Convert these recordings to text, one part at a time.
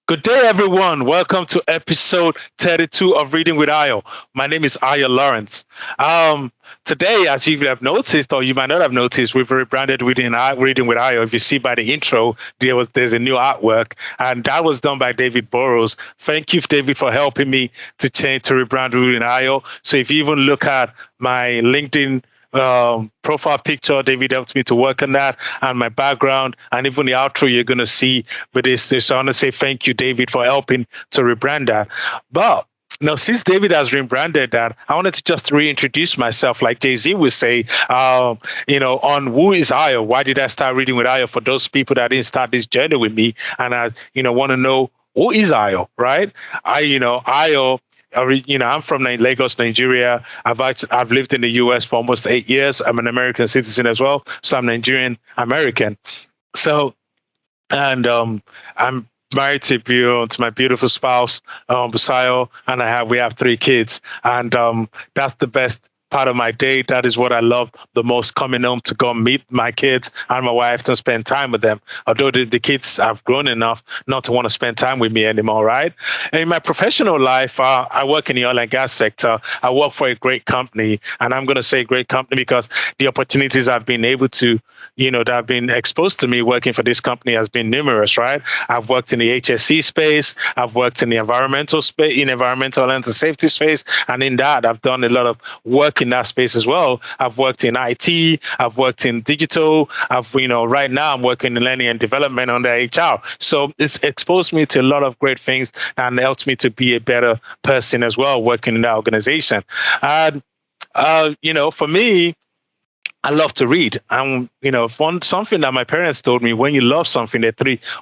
Good day, everyone. Welcome to episode 32 of Reading with Ayo. My name is Ayo Lawrence. Um, Today, as you have noticed, or you might not have noticed, we've rebranded Reading with Ayo. If you see by the intro, there's a new artwork, and that was done by David Boroughs. Thank you, David, for helping me to rebrand Reading with Ayo. So if you even look at my LinkedIn profile picture. David helped me to work on that, and my background, and even the outro you're going to see with this. So I want to say thank you, David, for helping to rebrand that. But now, since David has rebranded that, I wanted to just reintroduce myself, like Jay Z would say, on who is Ayo? Why did I start reading with Ayo? For those people that didn't start this journey with me, and want to know who is Ayo, right? Ayo I'm from Lagos, Nigeria. I've lived in the U.S. for almost 8 years. I'm an American citizen as well, so I'm Nigerian American. So, and I'm married to my beautiful spouse, Busayo, and we have 3 kids, and that's the best part of my day. That is what I love the most, coming home to go meet my kids and my wife to spend time with them. Although the kids have grown enough not to want to spend time with me anymore, right? And in my professional life, I work in the oil and gas sector. I work for a great company, and I'm going to say great company because the opportunities I've been able to, that have been exposed to me working for this company has been numerous, right? I've worked in the HSC space. I've worked in the environmental space, in environmental and safety space. And in that, I've done a lot of work in that space as well. I've worked in IT. I've worked in digital. Right now I'm working in learning and development under HR. So it's exposed me to a lot of great things and helped me to be a better person as well, working in that organization. And, for me, I love to read. Something that my parents told me: when you love something,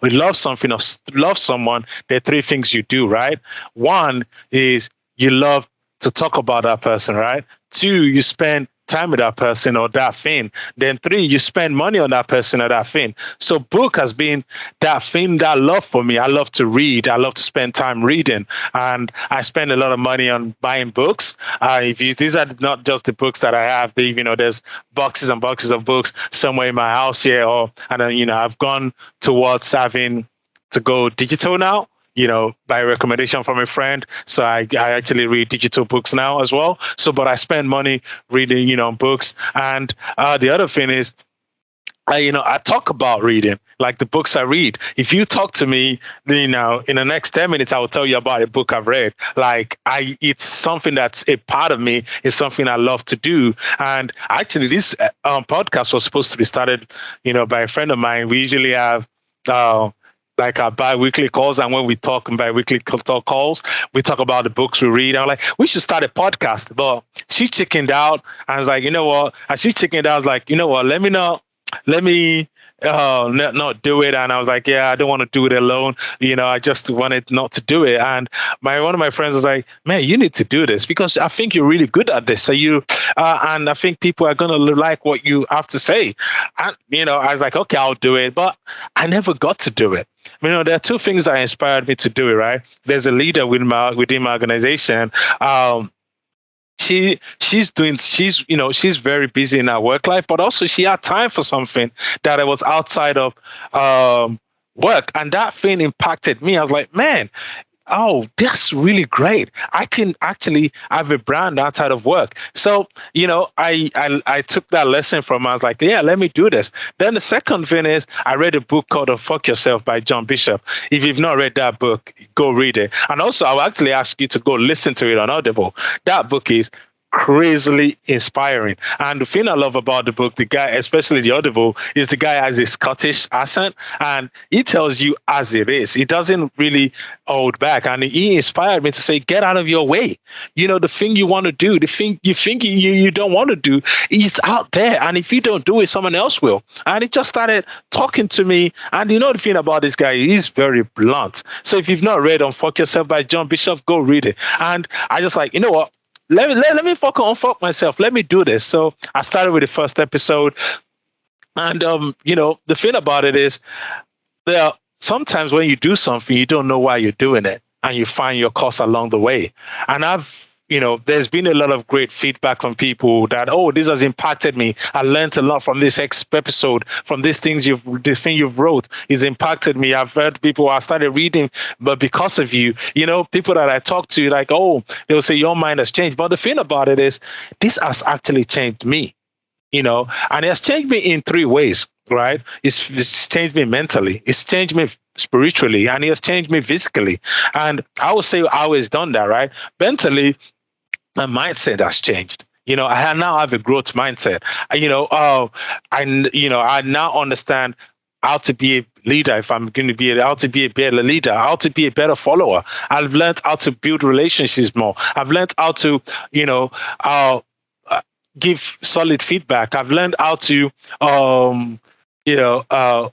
we love something or love someone, there are 3 things you do, right? One is you love to talk about that person, right? 2, you spend time with that person or that thing. Then 3, you spend money on that person or that thing. So book has been that thing, that love for me. I love to read. I love to spend time reading, and I spend a lot of money on buying books. These are not just the books that I have. There's boxes and boxes of books somewhere in my house here, I've gone towards having to go digital now, by recommendation from a friend. So I actually read digital books now as well. So, but I spend money reading, books. And the other thing is, I talk about reading, like the books I read. If you talk to me, in the next 10 minutes, I will tell you about a book I've read. It's something that's a part of me. It's something I love to do. And actually, this podcast was supposed to be started, by a friend of mine. We usually have, like our bi-weekly calls, and when we talk in bi-weekly talk calls, we talk about the books we read. I'm like, we should start a podcast, but she chickened out. I was like, you know what? And she chickened out. I was like, you know what? Let me not do it. And I was like, yeah, I don't want to do it alone. I just wanted not to do it. And one of my friends was like, man, you need to do this because I think you're really good at this. So and I think people are gonna like what you have to say. And I was like, okay, I'll do it, but I never got to do it. There are 2 things that inspired me to do it. Right, there's a leader within my organization. She's very busy in her work life, but also she had time for something that was outside of work, and that thing impacted me. I was like, man, oh, that's really great. I can actually have a brand outside of work. So, I took that lesson from her. I was like, yeah, let me do this. Then the second thing is I read a book called Fuck Yourself by John Bishop. If you've not read that book, go read it. And also, I'll actually ask you to go listen to it on Audible. That book is crazily inspiring. And the thing I love about the book, the guy, especially the Audible, is the guy has a Scottish accent, and he tells you as it is. He doesn't really hold back. And he inspired me to say, get out of your way. The thing you want to do, the thing you think you don't want to do, is out there. And if you don't do it, someone else will. And he just started talking to me. And the thing about this guy, he's very blunt. So if you've not read Unfuck Yourself by John Bishop, go read it. And I just like, you know what? Let me unfuck myself. Let me do this. So I started with the first episode. And, the thing about it is, there are sometimes when you do something, you don't know why you're doing it, and you find your course along the way. And I've there's been a lot of great feedback from people that, oh, this has impacted me. I learned a lot from this episode, from this thing you've wrote. It's impacted me. I've heard people, I started reading, but because of you, people that I talk to, like, oh, they'll say your mind has changed. But the thing about it is, this has actually changed me, and it has changed me in three ways, right? It's changed me mentally, it's changed me spiritually, and it has changed me physically. And I would say I always done that, right? Mentally, my mindset has changed. Now have a growth mindset. I now understand how to be a leader. If I'm going to be how to be a better leader, how to be a better follower. I've learned how to build relationships more. I've learned how to, uh, give solid feedback. I've learned how to, you know, uh,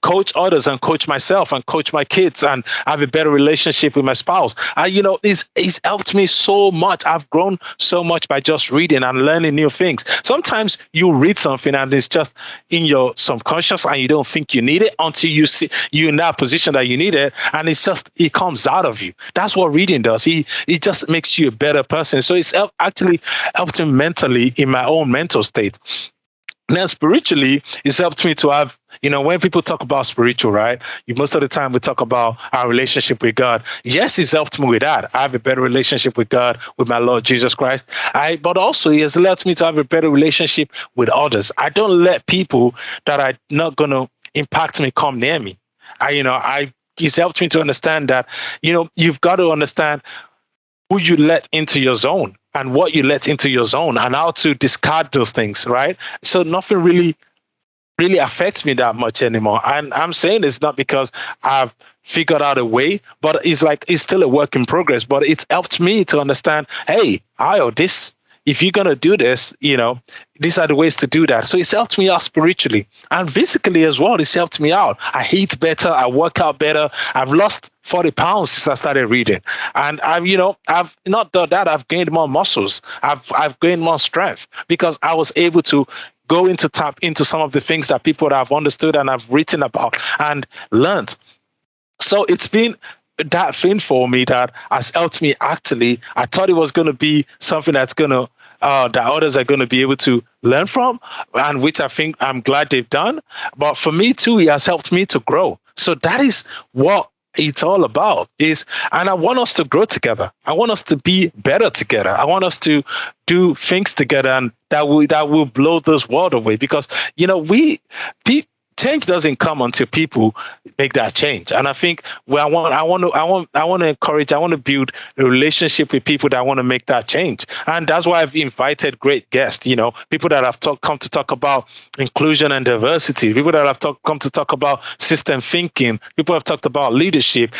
coach others and coach myself and coach my kids and have a better relationship with my spouse. It's helped me so much. I've grown so much by just reading and learning new things. Sometimes you read something and it's just in your subconscious and you don't think you need it until you see you in that position that you need it, and it comes out of you. That's what reading does. It just makes you a better person. So it's actually helped me mentally in my own mental state. Now, spiritually, it's helped me to have, when people talk about spiritual, right? Most of the time we talk about our relationship with God. Yes, it's helped me with that. I have a better relationship with God, with my Lord Jesus Christ. But also, it has helped me to have a better relationship with others. I don't let people that are not going to impact me come near me. It's helped me to understand that, you've got to understand who you let into your zone and what you let into your zone and how to discard those things, right? So nothing really affects me that much anymore. And I'm saying it's not because I've figured out a way, but it's still a work in progress. But it's helped me to understand, hey, if you're gonna do this, these are the ways to do that. So it's helped me out spiritually and physically as well. It's helped me out. I eat better, I work out better. I've lost 40 pounds since I started reading. And I've not done that, I've gained more muscles. I've gained more strength because I was able to tap into some of the things that people that have understood and have written about and learned. So it's been that thing for me that has helped me. Actually, I thought it was going to be something that's going to that others are going to be able to learn from, and which I think I'm glad they've done. But for me too, it has helped me to grow. So that is what it's all about. And I want us to grow together. I want us to be better together. I want us to do things together, and that will blow this world away. Because change doesn't come until people make that change. And I think I want to encourage, I want to build a relationship with people that want to make that change. And that's why I've invited great guests, people that have come to talk about inclusion and diversity, people that have come to talk about system thinking, people have talked about leadership,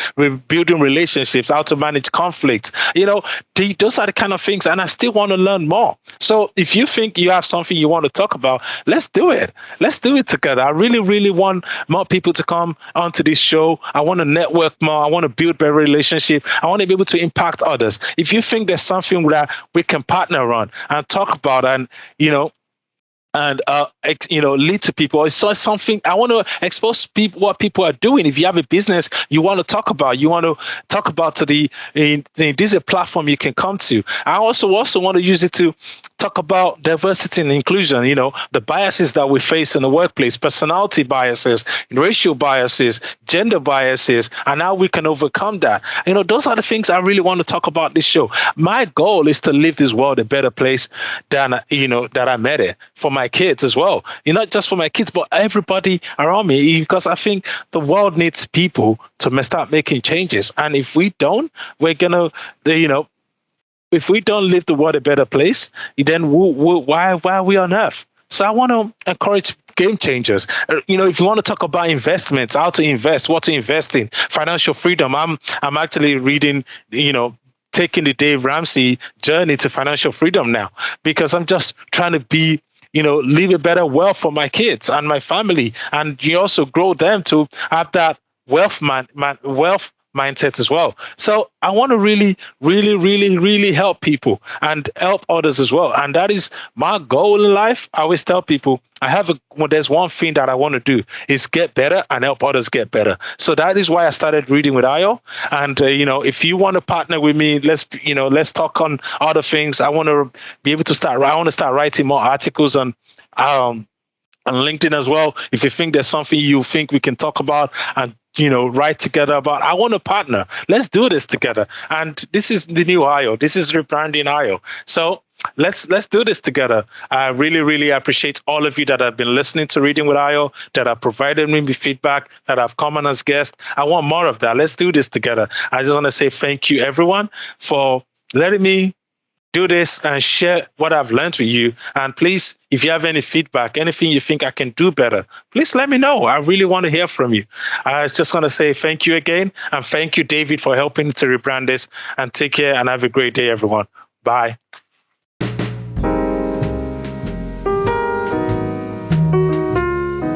building relationships, how to manage conflicts. Those are the kind of things, and I still want to learn more. So if you think you have something you want to talk about, let's do it. Let's do it together. I really want more people to come onto this show. I want to network more. I want to build better relationship. I want to be able to impact others. If you think there's something that we can partner on and talk about, and lead to people, it's something I want to expose people, what people are doing. If you have a business you want to talk about, to this is a platform you can come to. I also want to use it to talk about diversity and inclusion, the biases that we face in the workplace, personality biases, racial biases, gender biases, and how we can overcome that. Those are the things I really want to talk about this show. My goal is to leave this world a better place than that I met it, for my kids as well. Not just for my kids, but everybody around me, because I think the world needs people to start making changes. And if we don't, we're gonna, if we don't leave the world a better place, then why are we on earth? So I want to encourage game changers. If you want to talk about investments, how to invest, what to invest in, financial freedom. I'm actually reading, taking the Dave Ramsey journey to financial freedom now, because I'm just trying to leave a better wealth for my kids and my family, and you also grow them to have that wealth mindset as well. So I want to really help people and help others as well. And that is my goal in life. I always tell people well, there's one thing that I want to do is get better and help others get better. So that is why I started reading with Ayo. And if you want to partner with me, let's talk on other things. I want to be able to start. I want to start writing more articles um, on LinkedIn as well. If you think there's something you think we can talk about and write together about, I want to partner. Let's do this together. And this is the new IO. This is rebranding IO. So let's do this together. I really appreciate all of you that have been listening to Reading with IO, that have provided me with feedback, that have come on as guests. I want more of that. Let's do this together. I just want to say thank you, everyone, for letting me do this and share what I've learned with you. And please, if you have any feedback, anything you think I can do better, please let me know. I really want to hear from you. I just want to say thank you again. And thank you, David, for helping to rebrand this. And take care and have a great day, everyone. Bye.